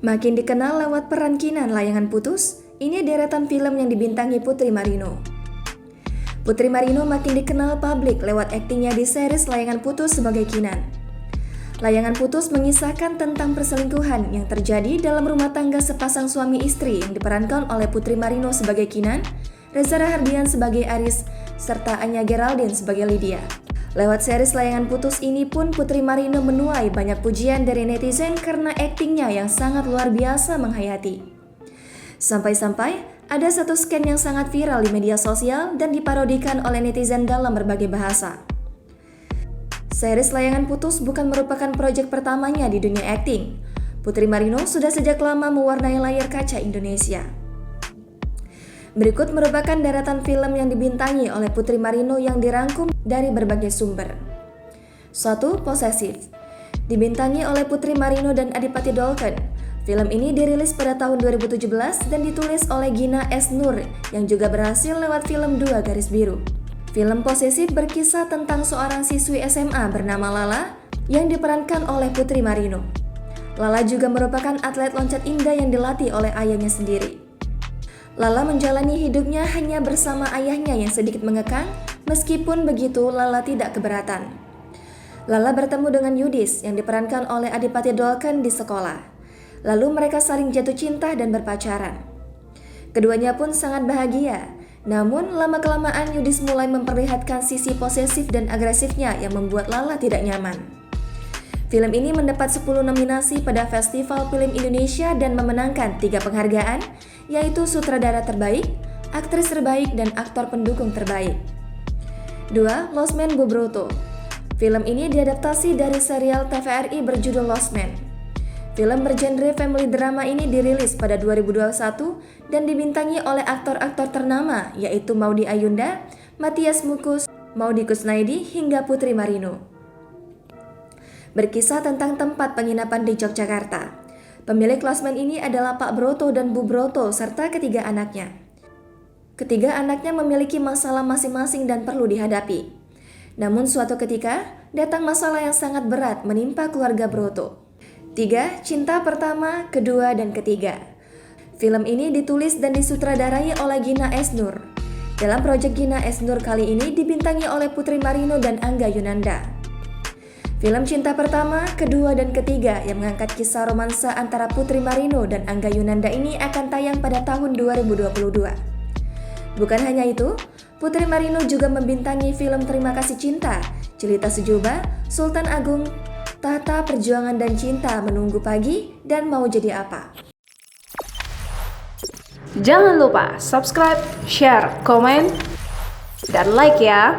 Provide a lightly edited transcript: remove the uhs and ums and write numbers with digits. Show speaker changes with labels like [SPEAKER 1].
[SPEAKER 1] Makin dikenal lewat peran Kinan Layangan Putus, ini deretan film yang dibintangi Putri Marino. Putri Marino makin dikenal publik lewat aktingnya di series Layangan Putus sebagai Kinan. Layangan Putus mengisahkan tentang perselingkuhan yang terjadi dalam rumah tangga sepasang suami istri yang diperankan oleh Putri Marino sebagai Kinan, Reza Rahardian sebagai Aris, serta Anya Geraldine sebagai Lydia. Lewat series Layangan Putus ini pun Putri Marino menuai banyak pujian dari netizen karena aktingnya yang sangat luar biasa menghayati. Sampai-sampai ada satu scan yang sangat viral di media sosial dan diparodikan oleh netizen dalam berbagai bahasa. Series Layangan Putus bukan merupakan proyek pertamanya di dunia akting. Putri Marino sudah sejak lama mewarnai layar kaca Indonesia. Berikut merupakan deretan film yang dibintangi oleh Putri Marino yang dirangkum dari berbagai sumber. 1. Posesif. Dibintangi oleh Putri Marino dan Adipati Dolken. Film ini dirilis pada tahun 2017 dan ditulis oleh Gina S. Nur yang juga berhasil lewat film 2 Garis Biru. Film Posesif berkisah tentang seorang siswi SMA bernama Lala yang diperankan oleh Putri Marino. Lala juga merupakan atlet loncat indah yang dilatih oleh ayahnya sendiri. Lala menjalani hidupnya hanya bersama ayahnya yang sedikit mengekang, meskipun begitu Lala tidak keberatan. Lala bertemu dengan Yudis yang diperankan oleh Adipati Dolken di sekolah. Lalu mereka saling jatuh cinta dan berpacaran. Keduanya pun sangat bahagia, namun lama-kelamaan Yudis mulai memperlihatkan sisi posesif dan agresifnya yang membuat Lala tidak nyaman. Film ini mendapat 10 nominasi pada Festival Film Indonesia dan memenangkan 3 penghargaan, yaitu Sutradara Terbaik, Aktris Terbaik, dan Aktor Pendukung Terbaik. 2. Lost Man Bobrotto. Film ini diadaptasi dari serial TVRI berjudul Lost Man. Film bergenre family drama ini dirilis pada 2021 dan dibintangi oleh aktor-aktor ternama yaitu Maudy Ayunda, Mathias Mukus, Maudy Kusnaidi, hingga Putri Marino. Berkisah tentang tempat penginapan di Yogyakarta. Pemilik Lost Man ini adalah Pak Broto dan Bu Broto serta ketiga anaknya. Ketiga anaknya memiliki masalah masing-masing dan perlu dihadapi. Namun suatu ketika, datang masalah yang sangat berat menimpa keluarga Broto. 3. Cinta pertama, kedua, dan ketiga. Film ini ditulis dan disutradarai oleh Gina S. Nur. Dalam proyek Gina S. Nur kali ini dibintangi oleh Putri Marino dan Angga Yunanda. Film Cinta Pertama, Kedua, dan Ketiga yang mengangkat kisah romansa antara Putri Marino dan Angga Yunanda ini akan tayang pada tahun 2022. Bukan hanya itu, Putri Marino juga membintangi film Terima Kasih Cinta, Jelita Sejuba, Sultan Agung, Tahta Perjuangan dan Cinta Menunggu Pagi, dan Mau Jadi Apa.
[SPEAKER 2] Jangan lupa subscribe, share, komen, dan like ya!